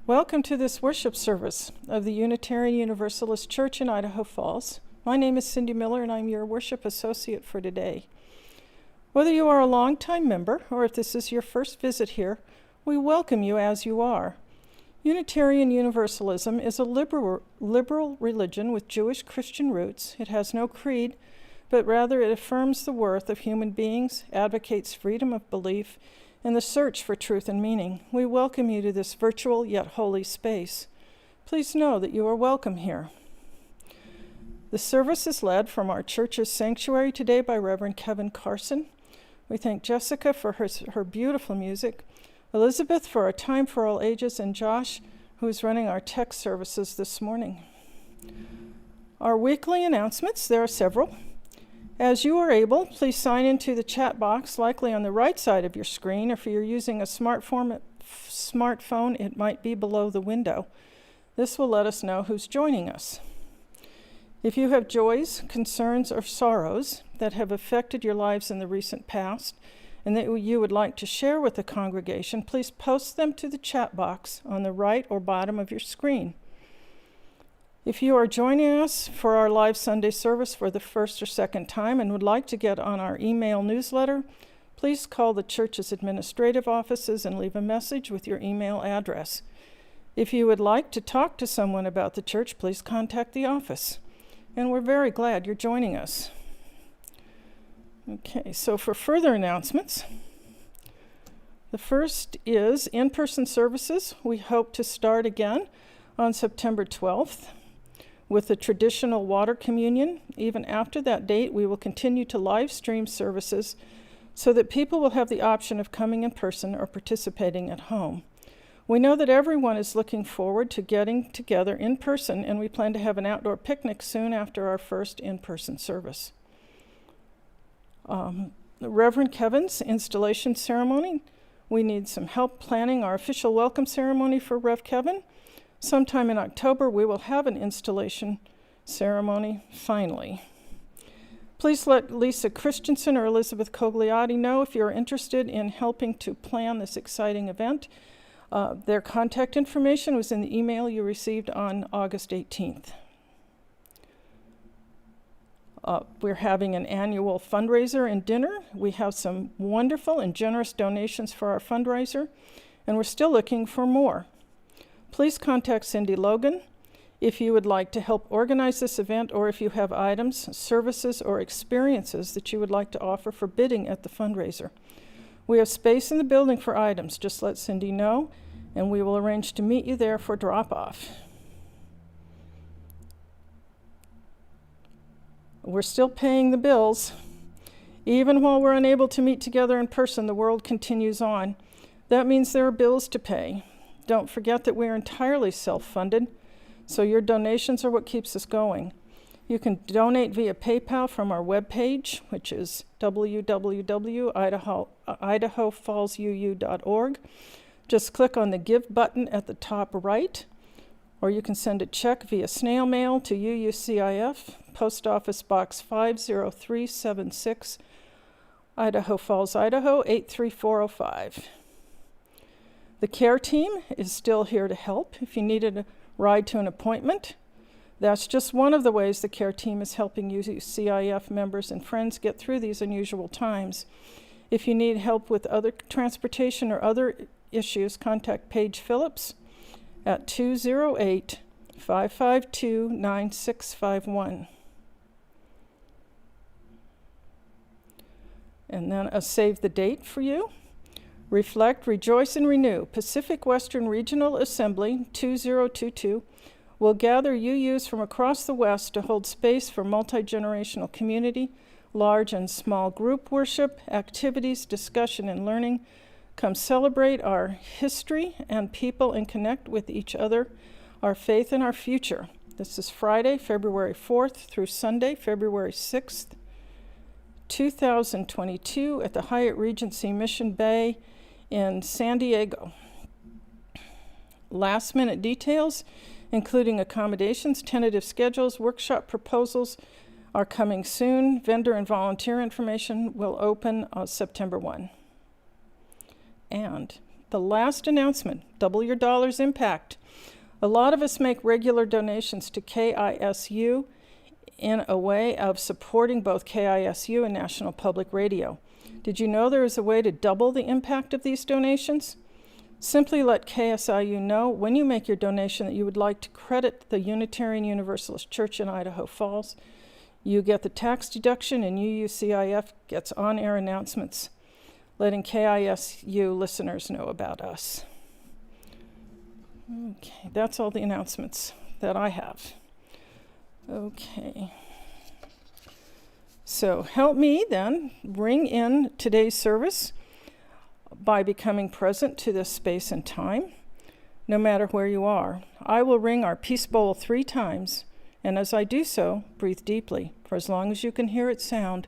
Welcome to this worship service of the Unitarian Universalist Church in Idaho Falls. My name is Cindy Miller and I'm your worship associate for today. Whether you are a longtime member or if this is your first visit here, we welcome you as you are. Unitarian Universalism is a liberal religion with Jewish Christian roots. It has no creed, but rather it affirms the worth of human beings, advocates freedom of belief, and the search for truth and meaning. We welcome you to this virtual yet holy space. Please know that you are welcome here. The service is led from our church's sanctuary today by Reverend Kevin Carson. We thank Jessica for her beautiful music, Elizabeth for our Time for All Ages, and Josh, who is running our tech services this morning. Our weekly announcements, there are several. As you are able, please sign into the chat box, likely on the right side of your screen. If you're using a smartphone, it might be below the window. This will let us know who's joining us. If you have joys, concerns, or sorrows that have affected your lives in the recent past and that you would like to share with the congregation, please post them to the chat box on the right or bottom of your screen. If you are joining us for our live Sunday service for the first or second time and would like to get on our email newsletter, please call the church's administrative offices and leave a message with your email address. If you would like to talk to someone about the church, please contact the office. And we're very glad you're joining us. Okay, so for further announcements, the first is in-person services. We hope to start again on September 12th. With the traditional water communion. Even after that date, we will continue to live stream services so that people will have the option of coming in person or participating at home. We know that everyone is looking forward to getting together in person, and we plan to have an outdoor picnic soon after our first in-person service. Reverend Kevin's installation ceremony. We need some help planning our official welcome ceremony for Rev Kevin. Sometime in October, we will have an installation ceremony, finally. Please let Lisa Christensen or Elizabeth Cogliotti know if you're interested in helping to plan this exciting event. Their contact information was in the email you received on August 18th. We're having an annual fundraiser and dinner. We have some wonderful and generous donations for our fundraiser, and we're still looking for more. Please contact Cindy Logan if you would like to help organize this event or if you have items, services, or experiences that you would like to offer for bidding at the fundraiser. We have space in the building for items. Just let Cindy know, and we will arrange to meet you there for drop-off. We're still paying the bills. Even while we're unable to meet together in person, the world continues on. That means there are bills to pay. Don't forget that we're entirely self-funded, so your donations are what keeps us going. You can donate via PayPal from our webpage, which is www.idahofallsuu.org. Just click on the Give button at the top right, or you can send a check via snail mail to UUCIF, Post Office Box 50376, Idaho Falls, Idaho 83405. The care team is still here to help if you needed a ride to an appointment. That's just one of the ways the care team is helping you CIF members and friends get through these unusual times. If you need help with other transportation or other issues, contact Paige Phillips at 208-552-9651. And then a save the date for you. Reflect, Rejoice, and Renew, Pacific Western Regional Assembly 2022 will gather UUs from across the West to hold space for multi-generational community, large and small group worship, activities, discussion, and learning. Come celebrate our history and people and connect with each other, our faith and our future. This is Friday, February 4th through Sunday, February 6th, 2022 at the Hyatt Regency Mission Bay in San Diego. Last minute details, including accommodations, tentative schedules, workshop proposals are coming soon. Vendor and volunteer information will open on September 1. And the last announcement, double your dollar's impact. A lot of us make regular donations to KISU in a way of supporting both KISU and National Public Radio. Did you know there is a way to double the impact of these donations? Simply let KSIU know when you make your donation that you would like to credit the Unitarian Universalist Church in Idaho Falls. You get the tax deduction, and UUCIF gets on-air announcements, letting KISU listeners know about us. Okay, that's all the announcements that I have. Okay. So help me then bring in today's service by becoming present to this space and time, no matter where you are. I will ring our peace bowl 3 times, and as I do so, breathe deeply. For as long as you can hear it sound,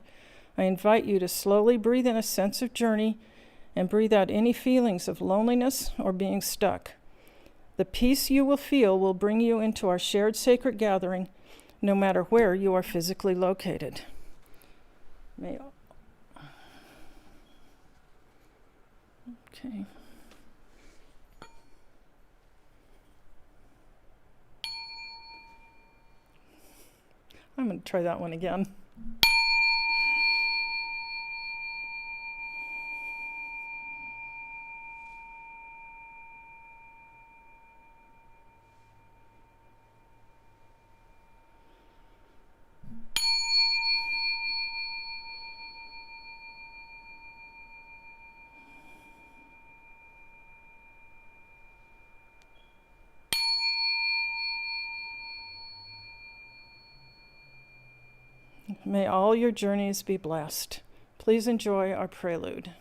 I invite you to slowly breathe in a sense of journey and breathe out any feelings of loneliness or being stuck. The peace you will feel will bring you into our shared sacred gathering, no matter where you are physically located. Okay. I'm going to try that one again. May all your journeys be blessed. Please enjoy our prelude.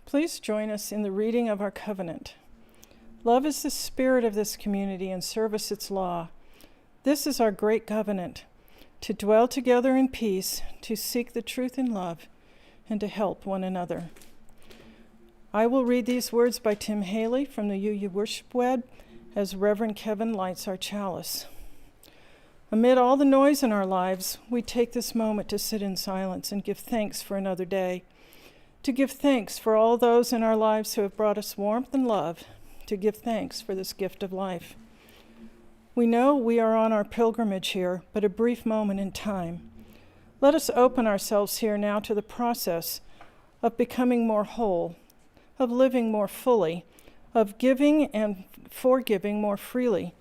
Please join us in the reading of our covenant. Love is the spirit of this community and service its law. This is our great covenant, to dwell together in peace, to seek the truth in love, and to help one another. I will read these words by Tim Haley from the UU Worship Web as Reverend Kevin lights our chalice. Amid all the noise in our lives, we take this moment to sit in silence and give thanks for another day, to give thanks for all those in our lives who have brought us warmth and love, to give thanks for this gift of life. We know we are on our pilgrimage here, but a brief moment in time. Let us open ourselves here now to the process of becoming more whole, of living more fully, of giving and forgiving more freely,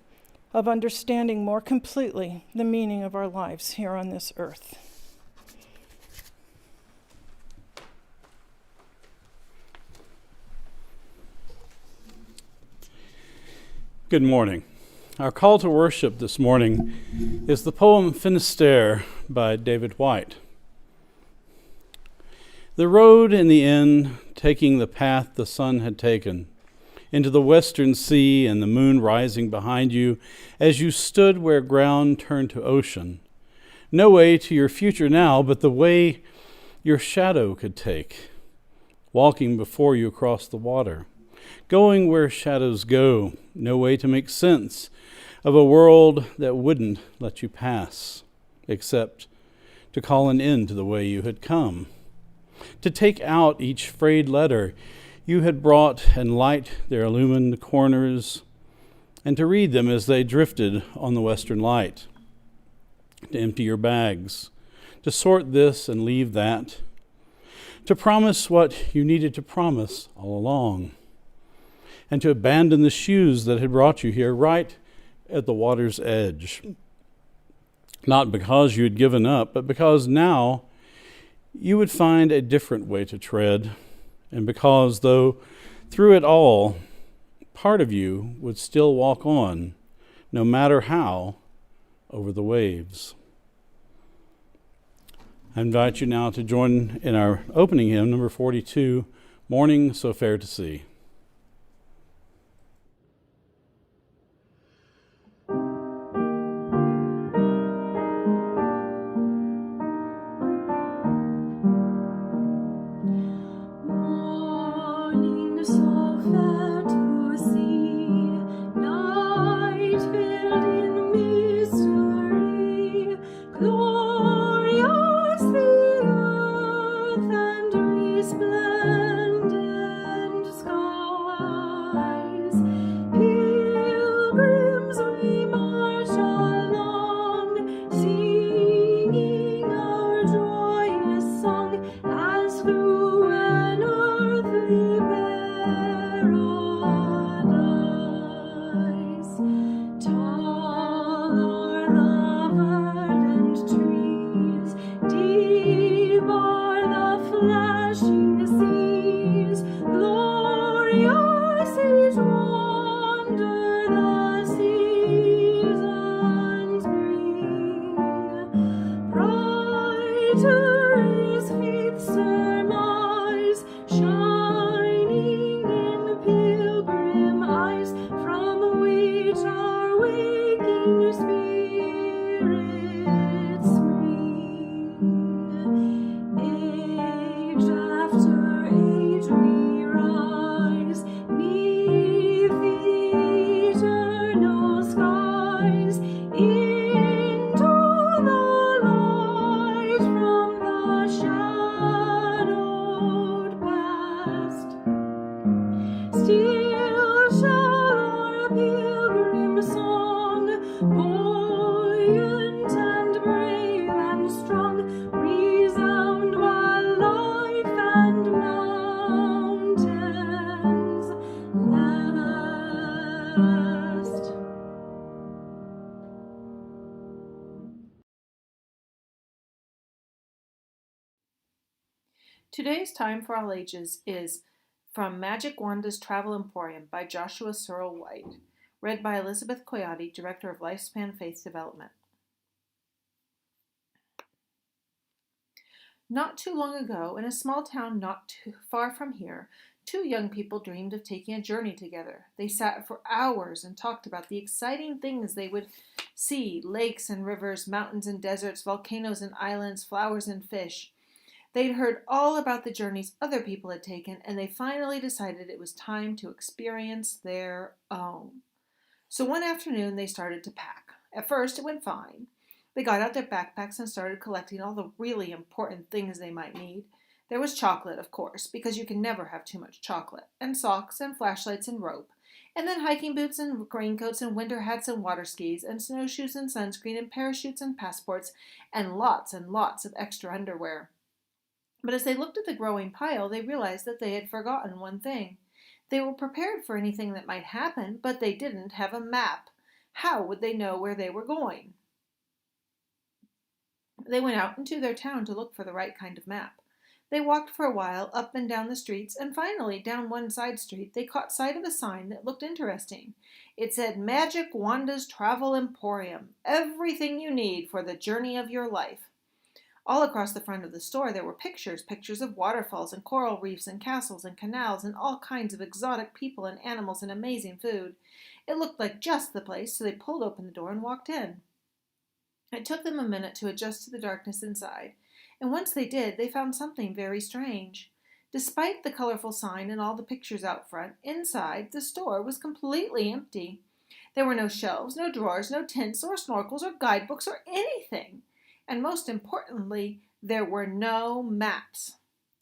of understanding more completely the meaning of our lives here on this earth. Good morning. Our call to worship this morning is the poem Finisterre by David White. The road in the end, taking the path the sun had taken, into the western sea and the moon rising behind you as you stood where ground turned to ocean. No way to your future now, but the way your shadow could take, walking before you across the water, going where shadows go, no way to make sense of a world that wouldn't let you pass, except to call an end to the way you had come, to take out each frayed letter you had brought and light their illumined corners, and to read them as they drifted on the western light, to empty your bags, to sort this and leave that, to promise what you needed to promise all along, and to abandon the shoes that had brought you here right at the water's edge. Not because you had given up, but because now you would find a different way to tread, and because, though through it all, part of you would still walk on, no matter how, over the waves. I invite you now to join in our opening hymn, number 42, Morning So Fair to See. Today's Time for All Ages is from Magic Wanda's Travel Emporium by Joshua Searle White, read by Elizabeth Coyote, Director of Lifespan Faith Development. Not too long ago, in a small town not too far from here, two young people dreamed of taking a journey together. They sat for hours and talked about the exciting things they would see: lakes and rivers, mountains and deserts, volcanoes and islands, flowers and fish. They'd heard all about the journeys other people had taken, and they finally decided it was time to experience their own. So one afternoon, they started to pack. At first, it went fine. They got out their backpacks and started collecting all the really important things they might need. There was chocolate, of course, because you can never have too much chocolate, and socks and flashlights and rope, and then hiking boots and raincoats and winter hats and water skis and snowshoes and sunscreen and parachutes and passports and lots of extra underwear. But as they looked at the growing pile, they realized that they had forgotten one thing. They were prepared for anything that might happen, but they didn't have a map. How would they know where they were going? They went out into their town to look for the right kind of map. They walked for a while up and down the streets, and finally, down one side street, they caught sight of a sign that looked interesting. It said, "Magic Wanda's Travel Emporium. Everything you need for the journey of your life." All across the front of the store there were pictures of waterfalls and coral reefs and castles and canals and all kinds of exotic people and animals and amazing food. It looked like just the place, so they pulled open the door and walked in. It took them a minute to adjust to the darkness inside, and once they did, they found something very strange. Despite the colorful sign and all the pictures out front, inside the store was completely empty. There were no shelves, no drawers, no tents or snorkels or guidebooks or anything. And most importantly, there were no maps.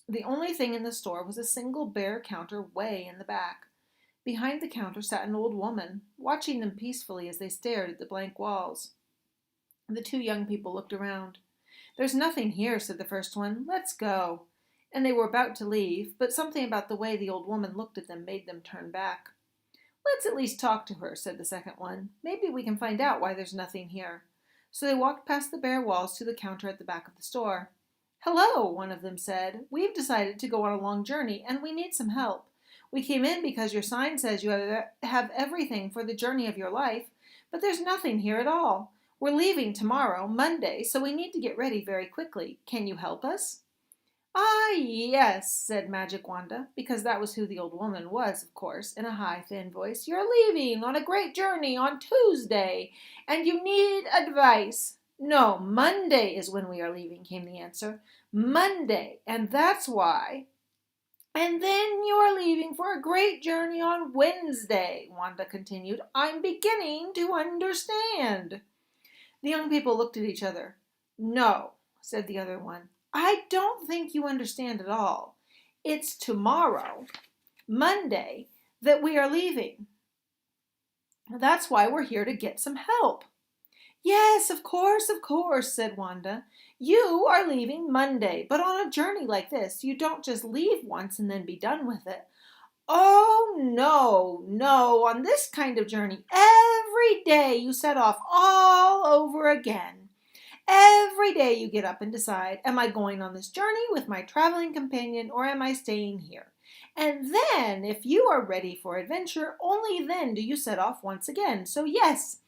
The only thing in the store was a single bare counter way in the back. Behind the counter sat an old woman, watching them peacefully as they stared at the blank walls. The two young people looked around. "There's nothing here," said the first one. "Let's go." And they were about to leave, but something about the way the old woman looked at them made them turn back. "Let's at least talk to her," said the second one. "Maybe we can find out why there's nothing here." So they walked past the bare walls to the counter at the back of the store. "Hello," one of them said. "We've decided to go on a long journey, and we need some help. We came in because your sign says you have everything for the journey of your life, but there's nothing here at all. We're leaving tomorrow, Monday, so we need to get ready very quickly. Can you help us?" "Ah, yes," said Magic Wanda, because that was who the old woman was, of course, in a high, thin voice. "You're leaving on a great journey on Tuesday, and you need advice." "No, Monday is when we are leaving," came the answer. "Monday, and that's why." "And then you are leaving for a great journey on Wednesday," Wanda continued. "I'm beginning to understand." The young people looked at each other. "No," said the other one. "I don't think you understand at all. It's tomorrow, Monday, that we are leaving. That's why we're here to get some help." "Yes, of course," said Wanda. "You are leaving Monday, but on a journey like this, you don't just leave once and then be done with it. Oh, no, on this kind of journey, every day you set off all over again. Every day you get up and decide, am I going on this journey with my traveling companion or am I staying here? And then, if you are ready for adventure, only then do you set off once again. So yes,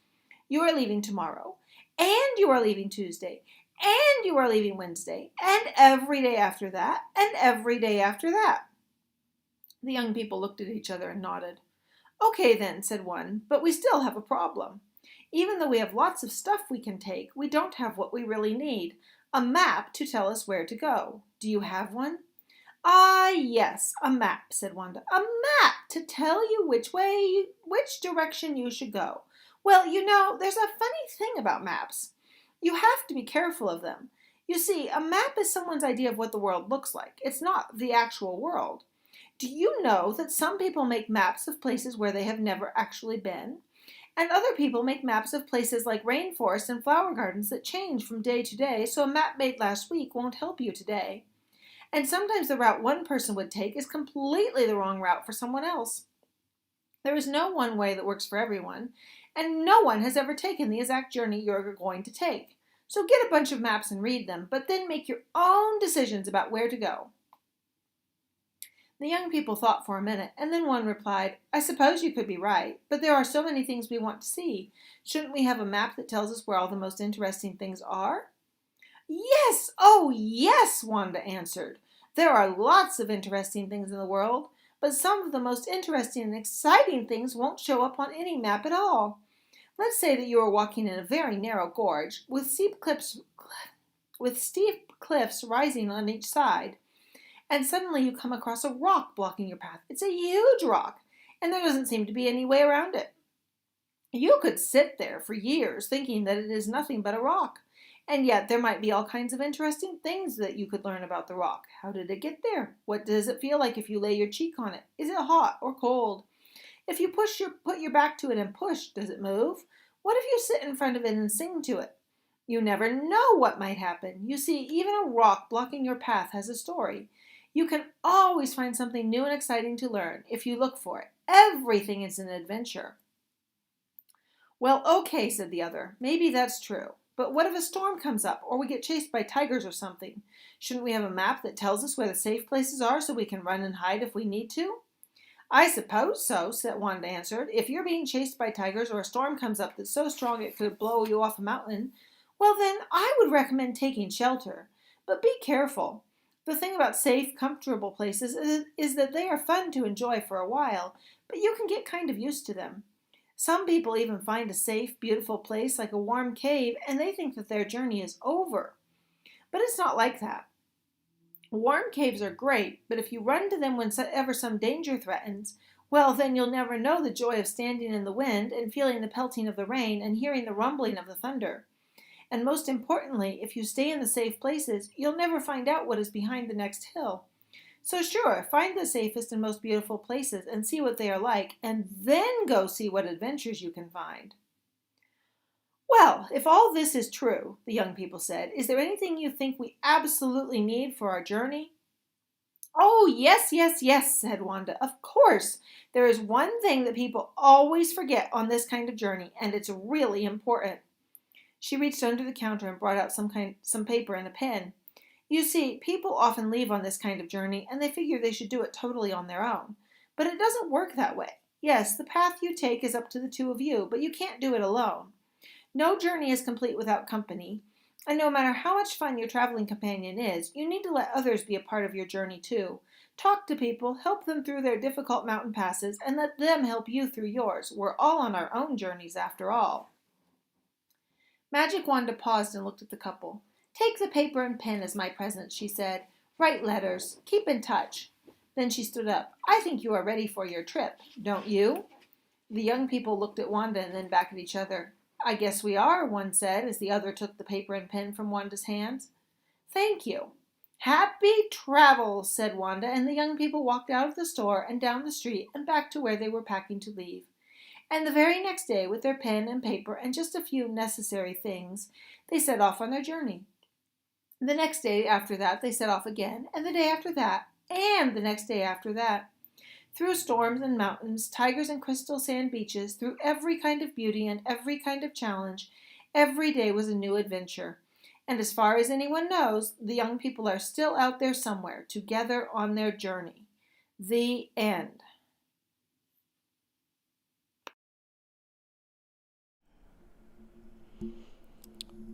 you are leaving tomorrow, and you are leaving Tuesday, and you are leaving Wednesday, and every day after that, and every day after that." The young people looked at each other and nodded. "Okay then," said one, "but we still have a problem. Even though we have lots of stuff we can take, we don't have what we really need, a map to tell us where to go. Do you have one?" "Ah, yes, a map," said Wanda. "A map to tell you which direction you should go. Well, there's a funny thing about maps. You have to be careful of them. You see, a map is someone's idea of what the world looks like. It's not the actual world. Do you know that some people make maps of places where they have never actually been? And other people make maps of places like rainforests and flower gardens that change from day to day, so a map made last week won't help you today. And sometimes the route one person would take is completely the wrong route for someone else. There is no one way that works for everyone, and no one has ever taken the exact journey you're going to take. So get a bunch of maps and read them, but then make your own decisions about where to go." The young people thought for a minute, and then one replied, "I suppose you could be right, but there are so many things we want to see. Shouldn't we have a map that tells us where all the most interesting things are?" "Yes, oh yes," Wanda answered. "There are lots of interesting things in the world, but some of the most interesting and exciting things won't show up on any map at all. Let's say that you are walking in a very narrow gorge with steep cliffs rising on each side. And suddenly you come across a rock blocking your path. It's a huge rock, and there doesn't seem to be any way around it. You could sit there for years thinking that it is nothing but a rock, And yet there might be all kinds of interesting things that you could learn about the rock. How did it get there? What does it feel like if you lay your cheek on it? Is it hot or cold? If you put your back to it and push, does it move? What if you sit in front of it and sing to it? You never know what might happen. You see, even a rock blocking your path has a story. You can always find something new and exciting to learn if you look for it. Everything is an adventure. Well, okay, said the other. Maybe that's true. But what if a storm comes up or we get chased by tigers or something? Shouldn't we have a map that tells us where the safe places are so we can run and hide if we need to? I suppose so, Wanda answered. If you're being chased by tigers or a storm comes up that's so strong it could blow you off a mountain, well then I would recommend taking shelter. But be careful. The thing about safe, comfortable places is that they are fun to enjoy for a while, but you can get kind of used to them. Some people even find a safe, beautiful place like a warm cave and they think that their journey is over. But it's not like that. Warm caves are great, but if you run to them whenever some danger threatens, well, then you'll never know the joy of standing in the wind and feeling the pelting of the rain and hearing the rumbling of the thunder. And most importantly, if you stay in the safe places, you'll never find out what is behind the next hill. So sure, find the safest and most beautiful places and see what they are like, and then go see what adventures you can find. Well, if all this is true, the young people said, is there anything you think we absolutely need for our journey? Oh, yes, yes, yes, said Wanda. Of course. There is one thing that people always forget on this kind of journey, and it's really important. She reached under the counter and brought out some paper and a pen. You see, people often leave on this kind of journey, and they figure they should do it totally on their own. But it doesn't work that way. Yes, the path you take is up to the two of you, but you can't do it alone. No journey is complete without company, and no matter how much fun your traveling companion is, you need to let others be a part of your journey too. Talk to people, help them through their difficult mountain passes, and let them help you through yours. We're all on our own journeys after all. Magic Wanda paused and looked at the couple. Take the paper and pen as my present, she said. Write letters. Keep in touch. Then she stood up. I think you are ready for your trip, don't you? The young people looked at Wanda and then back at each other. I guess we are, one said, as the other took the paper and pen from Wanda's hands. Thank you. Happy travels, said Wanda, and the young people walked out of the store and down the street and back to where they were packing to leave. And the very next day, with their pen and paper and just a few necessary things, they set off on their journey. The next day after that, they set off again, and the day after that, and the next day after that. Through storms and mountains, tigers and crystal sand beaches, through every kind of beauty and every kind of challenge, every day was a new adventure. And as far as anyone knows, the young people are still out there somewhere, together on their journey. The end.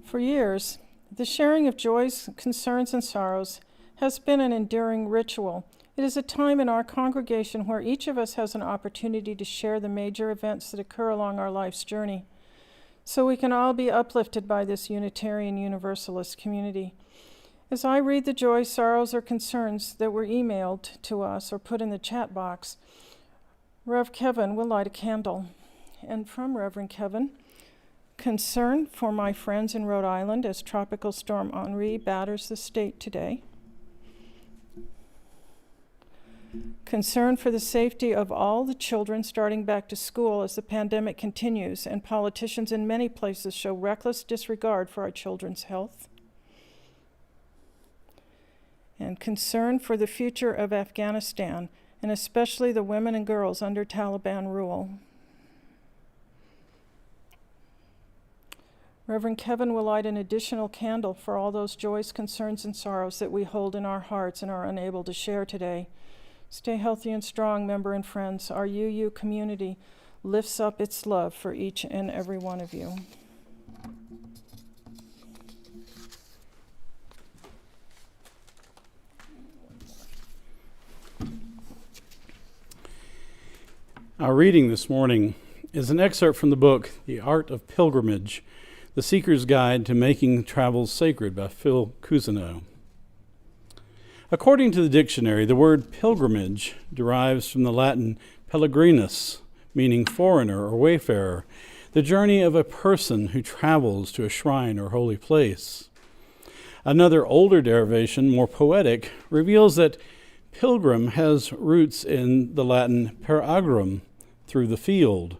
For years, the sharing of joys, concerns, and sorrows has been an enduring ritual. It is a time in our congregation where each of us has an opportunity to share the major events that occur along our life's journey, so we can all be uplifted by this Unitarian Universalist community. As I read the joys, sorrows, or concerns that were emailed to us or put in the chat box, Rev Kevin will light a candle. And from Reverend Kevin, concern for my friends in Rhode Island as Tropical Storm Henri batters the state today. Concern for the safety of all the children starting back to school as the pandemic continues and politicians in many places show reckless disregard for our children's health. And concern for the future of Afghanistan, and especially the women and girls under Taliban rule. Reverend Kevin will light an additional candle for all those joys, concerns, and sorrows that we hold in our hearts and are unable to share today. Stay healthy and strong, member and friends. Our UU community lifts up its love for each and every one of you. Our reading this morning is an excerpt from the book, The Art of Pilgrimage, The Seeker's Guide to Making Travels Sacred by Phil Cousineau. According to the dictionary, the word pilgrimage derives from the Latin pellegrinus, meaning foreigner or wayfarer. the journey of a person who travels to a shrine or holy place. Another older derivation, more poetic, reveals that pilgrim has roots in the Latin per agrum, through the field.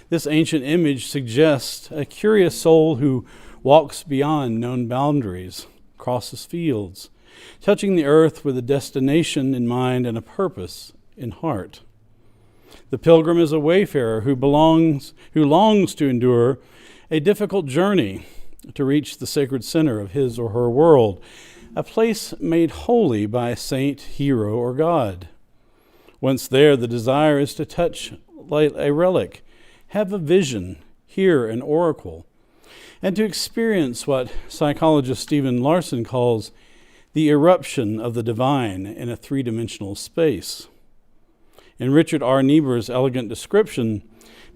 This ancient image suggests a curious soul who walks beyond known boundaries, crosses fields, touching the earth with a destination in mind and a purpose in heart. The pilgrim is a wayfarer who longs to endure a difficult journey to reach the sacred center of his or her world, a place made holy by a saint, hero, or god. Once there, the desire is to touch a relic, have a vision, hear an oracle, and to experience what psychologist Stephen Larson calls the eruption of the divine in a three-dimensional space. In Richard R. Niebuhr's elegant description,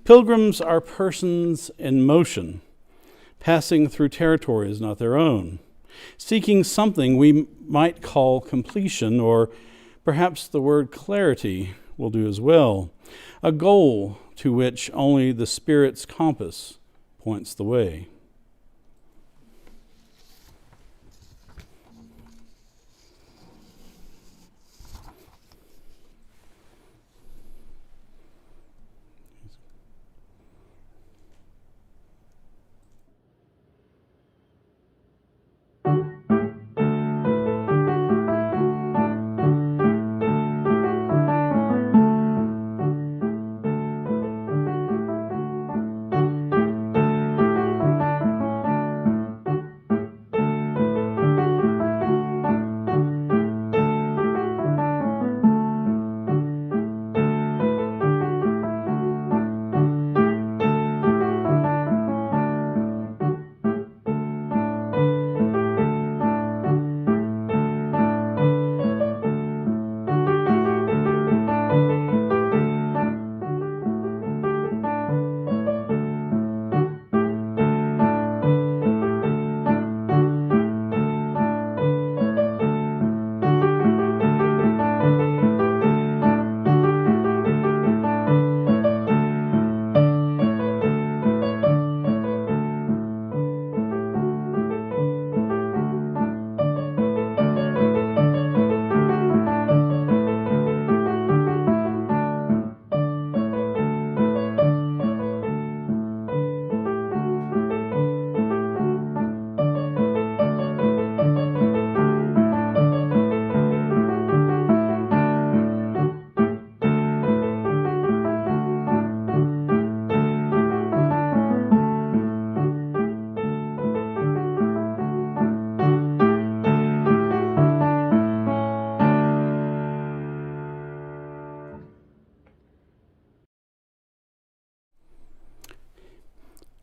pilgrims are persons in motion, passing through territories not their own, seeking something we might call completion, or perhaps the word clarity will do as well, a goal to which only the Spirit's compass points the way.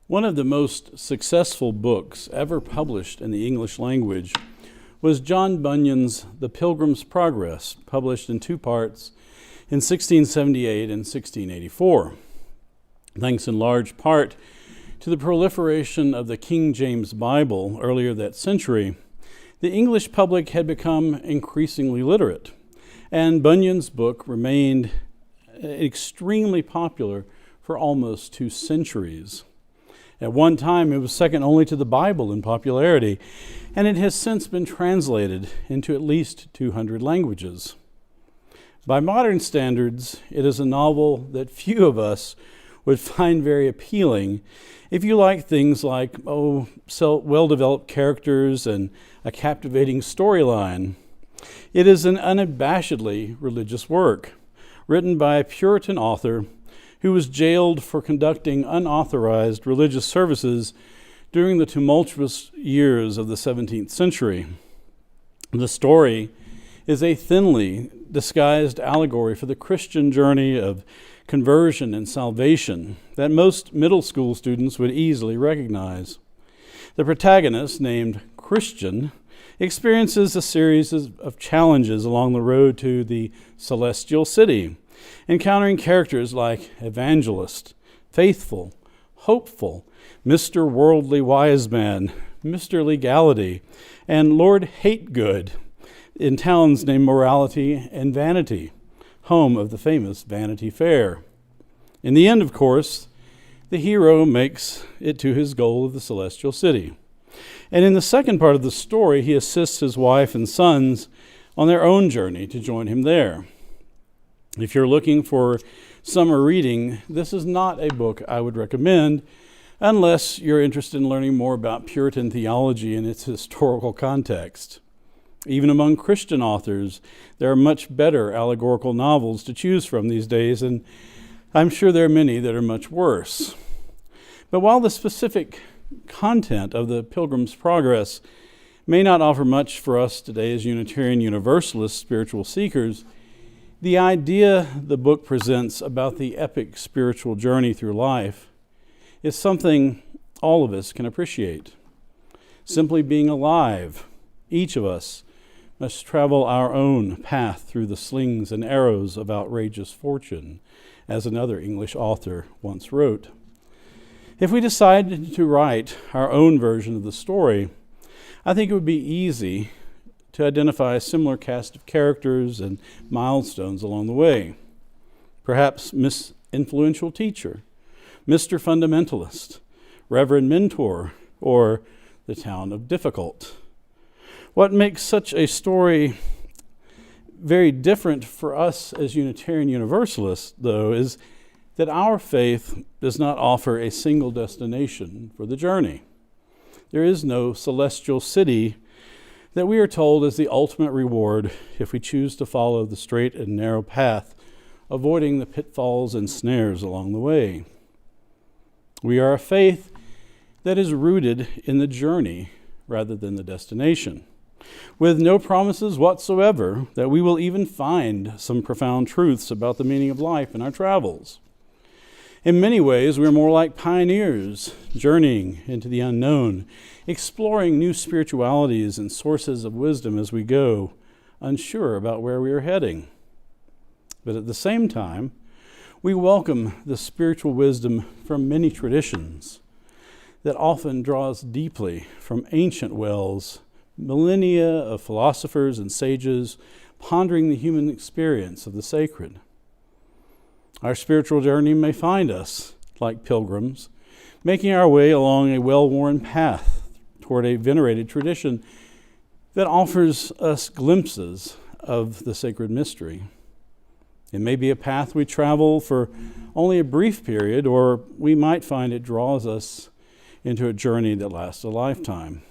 One of the most successful books ever published in the English language was John Bunyan's The Pilgrim's Progress, published in two parts in 1678 and 1684. Thanks in large part to the proliferation of the King James Bible earlier that century, the English public had become increasingly literate, and Bunyan's book remained extremely popular for almost 2 centuries. At one time, it was second only to the Bible in popularity, and it has since been translated into at least 200 languages. By modern standards, it is a novel that few of us would find very appealing if you like things like well-developed characters and a captivating storyline. It is an unabashedly religious work, written by a Puritan author who was jailed for conducting unauthorized religious services during the tumultuous years of the 17th century. The story is a thinly disguised allegory for the Christian journey of conversion and salvation that most middle school students would easily recognize. The protagonist, named Christian, experiences a series of challenges along the road to the celestial city, encountering characters like Evangelist, Faithful, Hopeful, Mr. Worldly Wise Man, Mr. Legality, and Lord Hategood in towns named Morality and Vanity, home of the famous Vanity Fair. In the end, of course, the hero makes it to his goal of the celestial city. And in the second part of the story, he assists his wife and sons on their own journey to join him there. If you're looking for summer reading, this is not a book I would recommend unless you're interested in learning more about Puritan theology and its historical context. Even among Christian authors, there are much better allegorical novels to choose from these days, and I'm sure there are many that are much worse. But while the specific content of the Pilgrim's Progress may not offer much for us today as Unitarian Universalist spiritual seekers, the idea the book presents about the epic spiritual journey through life is something all of us can appreciate. Simply being alive, each of us must travel our own path through the slings and arrows of outrageous fortune, as another English author once wrote. If we decided to write our own version of the story, I think it would be easy to identify a similar cast of characters and milestones along the way. Perhaps Miss Influential Teacher, Mr. Fundamentalist, Reverend Mentor, or the Town of Difficult. What makes such a story very different for us as Unitarian Universalists, though, is that our faith does not offer a single destination for the journey. There is no celestial city that we are told is the ultimate reward if we choose to follow the straight and narrow path, avoiding the pitfalls and snares along the way. We are a faith that is rooted in the journey rather than the destination, with no promises whatsoever that we will even find some profound truths about the meaning of life in our travels. In many ways, we're more like pioneers, journeying into the unknown, exploring new spiritualities and sources of wisdom as we go, unsure about where we are heading. But at the same time, we welcome the spiritual wisdom from many traditions that often draws deeply from ancient wells, millennia of philosophers and sages pondering the human experience of the sacred. Our spiritual journey may find us, like pilgrims, making our way along a well-worn path toward a venerated tradition that offers us glimpses of the sacred mystery. It may be a path we travel for only a brief period, or we might find it draws us into a journey that lasts a lifetime.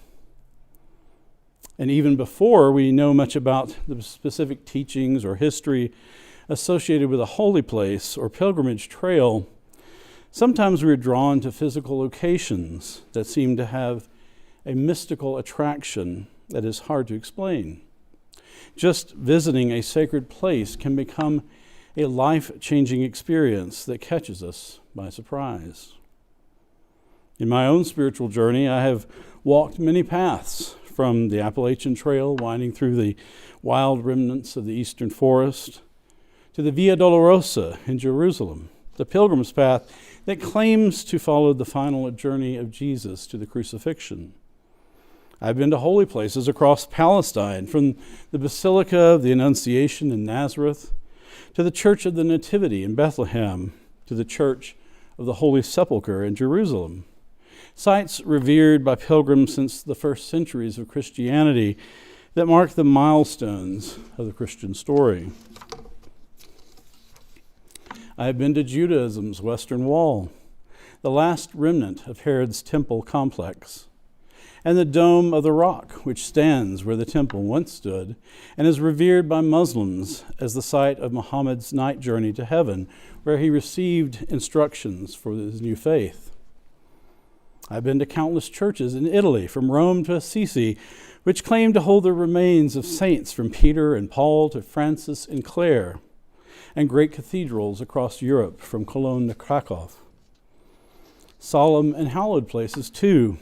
And even before we know much about the specific teachings or history associated with a holy place or pilgrimage trail, sometimes we're drawn to physical locations that seem to have a mystical attraction that is hard to explain. Just visiting a sacred place can become a life-changing experience that catches us by surprise. In my own spiritual journey, I have walked many paths, from the Appalachian Trail winding through the wild remnants of the eastern forest, to the Via Dolorosa in Jerusalem, the pilgrim's path that claims to follow the final journey of Jesus to the crucifixion. I've been to holy places across Palestine, from the Basilica of the Annunciation in Nazareth, to the Church of the Nativity in Bethlehem, to the Church of the Holy Sepulchre in Jerusalem, sites revered by pilgrims since the first centuries of Christianity that mark the milestones of the Christian story. I have been to Judaism's Western Wall, the last remnant of Herod's temple complex, and the Dome of the Rock, which stands where the temple once stood and is revered by Muslims as the site of Muhammad's night journey to heaven, where he received instructions for his new faith. I've been to countless churches in Italy, from Rome to Assisi, which claim to hold the remains of saints from Peter and Paul to Francis and Clare, and great cathedrals across Europe, from Cologne to Krakow. Solemn and hallowed places, too,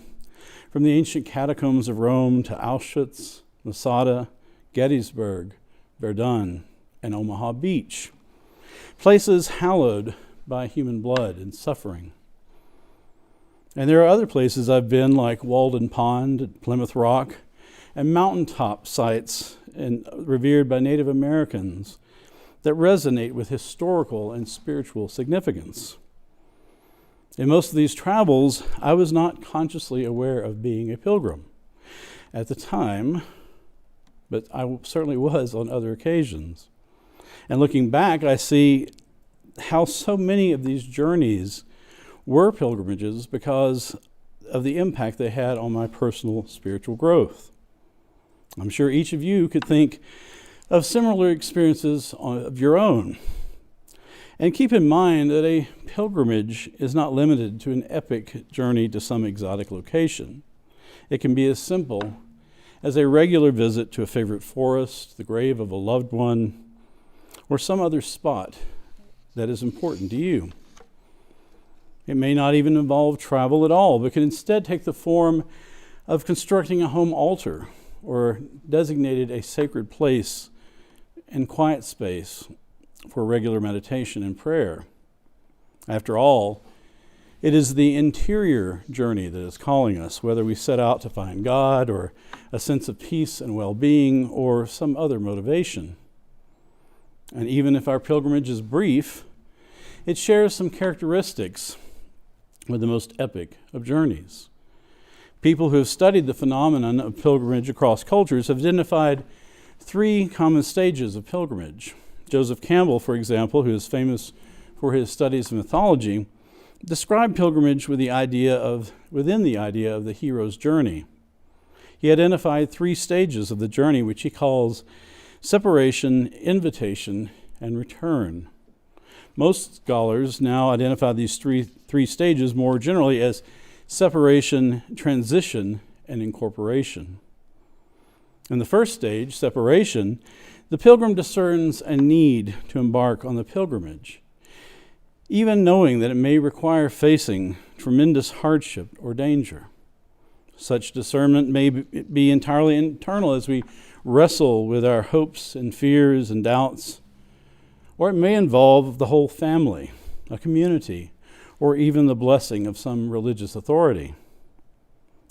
from the ancient catacombs of Rome to Auschwitz, Masada, Gettysburg, Verdun, and Omaha Beach. Places hallowed by human blood and suffering. And there are other places I've been, like Walden Pond at Plymouth Rock, and mountaintop sites revered by Native Americans that resonate with historical and spiritual significance. In most of these travels, I was not consciously aware of being a pilgrim at the time, but I certainly was on other occasions. And looking back, I see how so many of these journeys were pilgrimages because of the impact they had on my personal spiritual growth. I'm sure each of you could think of similar experiences of your own. And keep in mind that a pilgrimage is not limited to an epic journey to some exotic location. It can be as simple as a regular visit to a favorite forest, the grave of a loved one, or some other spot that is important to you. It may not even involve travel at all, but can instead take the form of constructing a home altar or designated a sacred place and quiet space for regular meditation and prayer. After all, it is the interior journey that is calling us, whether we set out to find God or a sense of peace and well-being or some other motivation. And even if our pilgrimage is brief, it shares some characteristics with the most epic of journeys. People who have studied the phenomenon of pilgrimage across cultures have identified 3 common stages of pilgrimage. Joseph Campbell, for example, who is famous for his studies of mythology, described pilgrimage within the idea of the hero's journey. He identified 3 stages of the journey, which he calls separation, invitation, and return. Most scholars now identify these three stages more generally as separation, transition, and incorporation. In the first stage, separation, the pilgrim discerns a need to embark on the pilgrimage, even knowing that it may require facing tremendous hardship or danger. Such discernment may be entirely internal as we wrestle with our hopes and fears and doubts, or it may involve the whole family, a community, or even the blessing of some religious authority.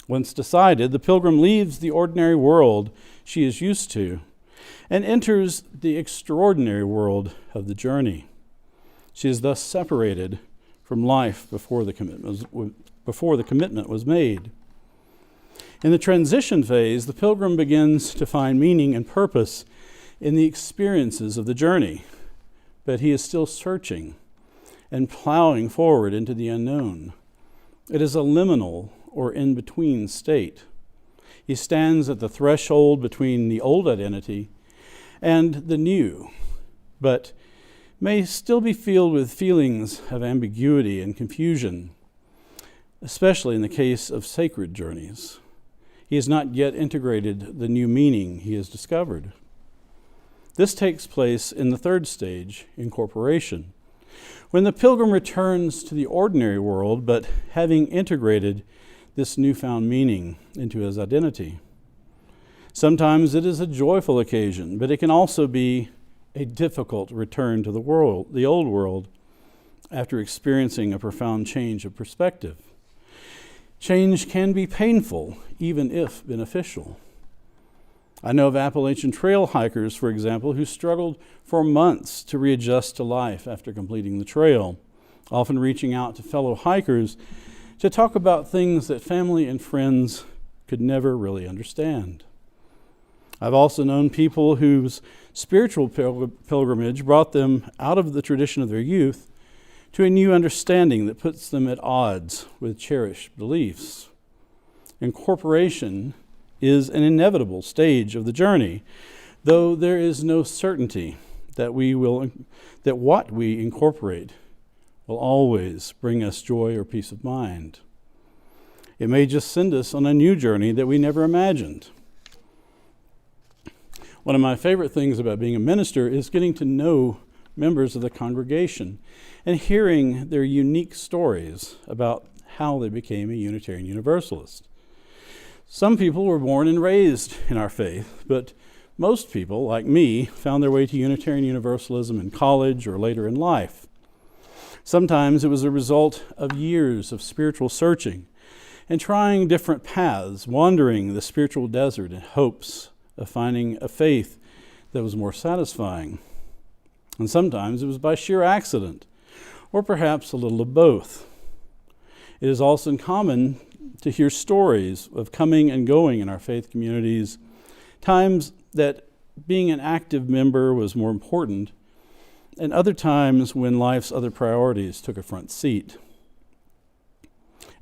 Once decided, the pilgrim leaves the ordinary world she is used to and enters the extraordinary world of the journey. She is thus separated from life before the commitment was made. In the transition phase, the pilgrim begins to find meaning and purpose in the experiences of the journey, but he is still searching and plowing forward into the unknown. It is a liminal or in-between state. He stands at the threshold between the old identity and the new, but may still be filled with feelings of ambiguity and confusion, especially in the case of sacred journeys. He has not yet integrated the new meaning he has discovered. This takes place in the third stage, incorporation, when the pilgrim returns to the ordinary world, but having integrated this newfound meaning into his identity. Sometimes it is a joyful occasion, but it can also be a difficult return to the old world, after experiencing a profound change of perspective. Change can be painful, even if beneficial. I know of Appalachian Trail hikers, for example, who struggled for months to readjust to life after completing the trail, often reaching out to fellow hikers to talk about things that family and friends could never really understand. I've also known people whose spiritual pilgrimage brought them out of the tradition of their youth to a new understanding that puts them at odds with cherished beliefs. Incorporation is an inevitable stage of the journey, though there is no certainty that what we incorporate will always bring us joy or peace of mind. It may just send us on a new journey that we never imagined. One of my favorite things about being a minister is getting to know members of the congregation and hearing their unique stories about how they became a Unitarian Universalist. Some people were born and raised in our faith, but most people, like me, found their way to Unitarian Universalism in college or later in life. Sometimes it was a result of years of spiritual searching and trying different paths, wandering the spiritual desert in hopes of finding a faith that was more satisfying. And sometimes it was by sheer accident, or perhaps a little of both. It is also common to hear stories of coming and going in our faith communities, times that being an active member was more important, and other times when life's other priorities took a front seat.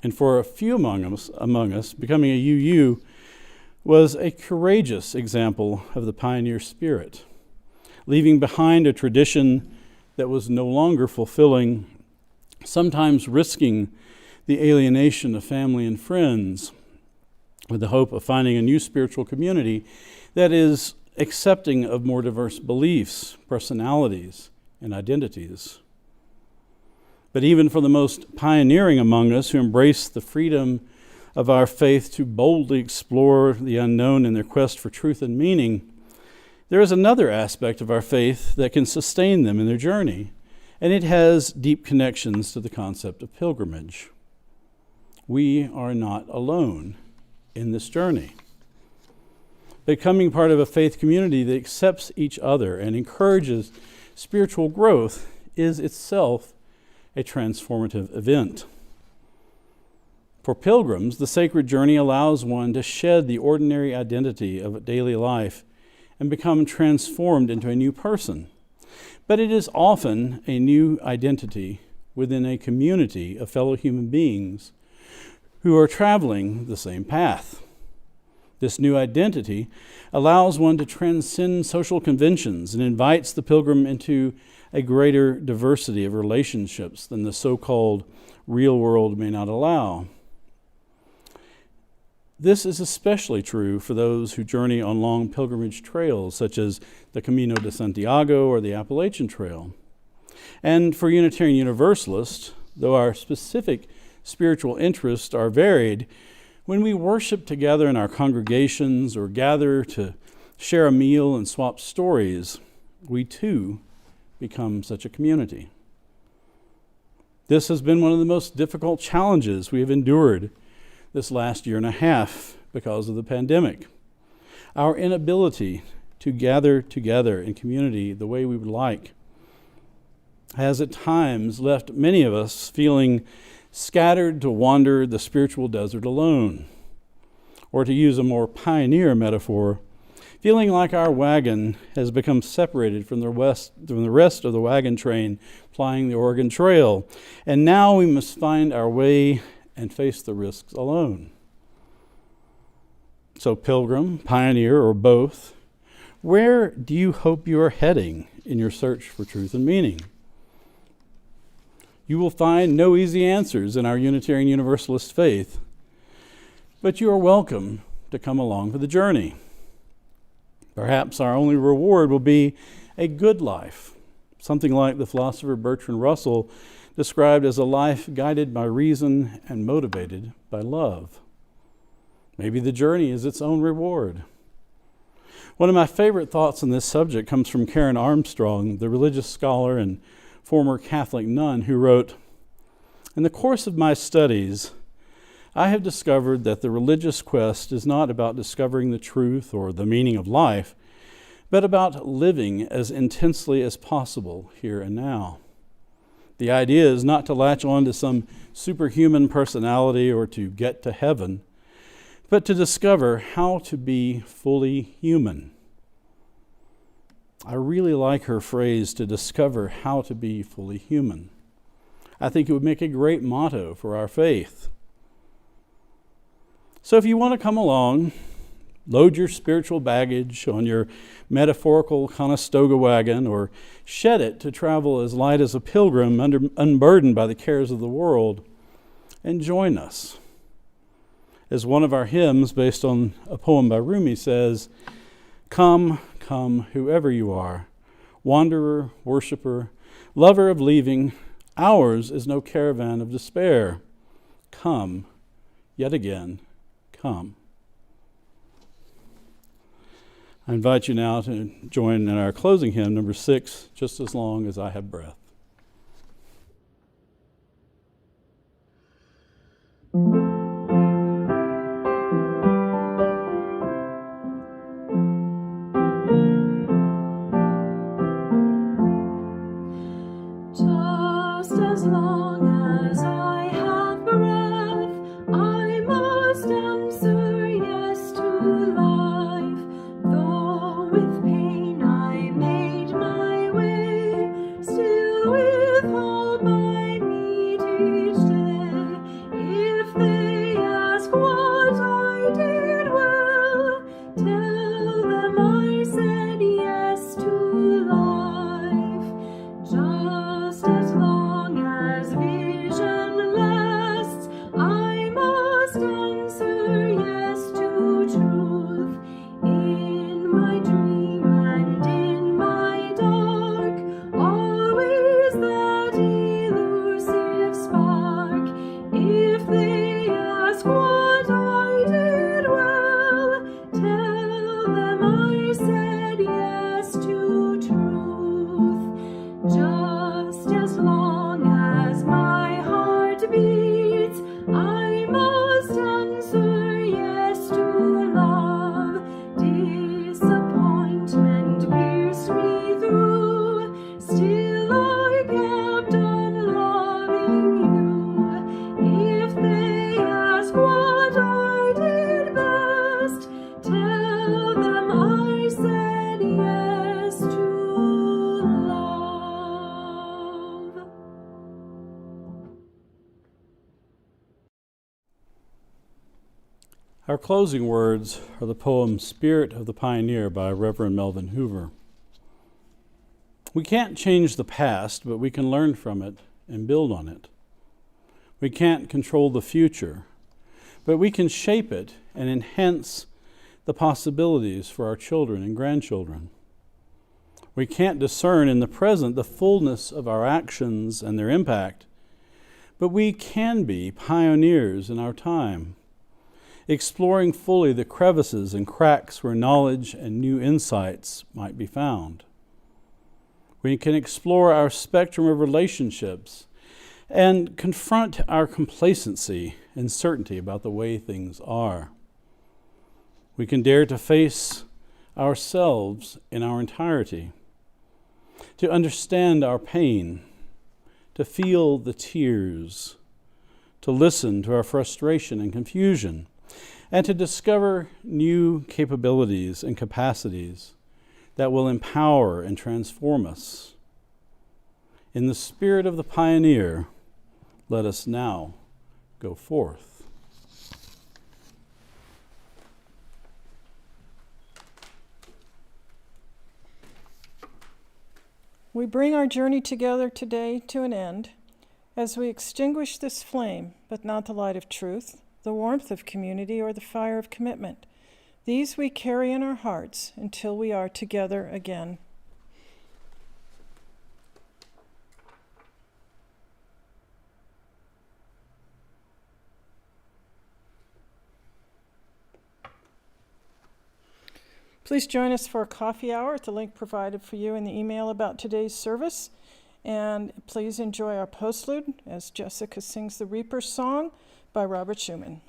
And for a few among us, becoming a UU was a courageous example of the pioneer spirit, leaving behind a tradition that was no longer fulfilling, sometimes risking the alienation of family and friends, with the hope of finding a new spiritual community that is accepting of more diverse beliefs, personalities, and identities. But even for the most pioneering among us who embrace the freedom of our faith to boldly explore the unknown in their quest for truth and meaning, there is another aspect of our faith that can sustain them in their journey, and it has deep connections to the concept of pilgrimage. We are not alone in this journey. Becoming part of a faith community that accepts each other and encourages spiritual growth is itself a transformative event. For pilgrims, the sacred journey allows one to shed the ordinary identity of daily life and become transformed into a new person. But it is often a new identity within a community of fellow human beings who are traveling the same path. This new identity allows one to transcend social conventions and invites the pilgrim into a greater diversity of relationships than the so-called real world may not allow. This is especially true for those who journey on long pilgrimage trails, such as the Camino de Santiago or the Appalachian Trail. And for Unitarian Universalists, though our specific spiritual interests are varied, when we worship together in our congregations or gather to share a meal and swap stories, we too become such a community. This has been one of the most difficult challenges we have endured this last year and a half because of the pandemic. Our inability to gather together in community the way we would like has at times left many of us feeling scattered to wander the spiritual desert alone, or to use a more pioneer metaphor, feeling like our wagon has become separated from the rest of the wagon train plying the Oregon Trail, and now we must find our way and face the risks alone. So pilgrim, pioneer, or both, where do you hope you are heading in your search for truth and meaning? You will find no easy answers in our Unitarian Universalist faith, but you are welcome to come along for the journey. Perhaps our only reward will be a good life, something like the philosopher Bertrand Russell described as a life guided by reason and motivated by love. Maybe the journey is its own reward. One of my favorite thoughts on this subject comes from Karen Armstrong, the religious scholar and former Catholic nun, who wrote, "In the course of my studies, I have discovered that the religious quest is not about discovering the truth or the meaning of life, but about living as intensely as possible here and now. The idea is not to latch on to some superhuman personality or to get to heaven, but to discover how to be fully human." I really like her phrase, to discover how to be fully human. I think it would make a great motto for our faith. So if you want to come along, load your spiritual baggage on your metaphorical Conestoga wagon, or shed it to travel as light as a pilgrim, unburdened by the cares of the world, and join us. As one of our hymns, based on a poem by Rumi, says, "Come, come, whoever you are, wanderer, worshiper, lover of leaving, ours is no caravan of despair. Come, yet again, come." I invite you now to join in our closing hymn, number 6, "Just as Long as I Have Breath." Just as long as I have breath, Our closing words are the poem Spirit of the Pioneer by Reverend Melvin Hoover. We can't change the past, but we can learn from it and build on it. We can't control the future, but we can shape it and enhance the possibilities for our children and grandchildren. We can't discern in the present the fullness of our actions and their impact, but we can be pioneers in our time, exploring fully the crevices and cracks where knowledge and new insights might be found. We can explore our spectrum of relationships and confront our complacency and certainty about the way things are. We can dare to face ourselves in our entirety, to understand our pain, to feel the tears, to listen to our frustration and confusion, and to discover new capabilities and capacities that will empower and transform us. In the spirit of the pioneer, let us now go forth. We bring our journey together today to an end as we extinguish this flame, but not the light of truth, the warmth of community, or the fire of commitment. These we carry in our hearts until we are together again. Please join us for a coffee hour at the link provided for you in the email about today's service. And please enjoy our postlude as Jessica sings the Reaper song by Robert Schumann.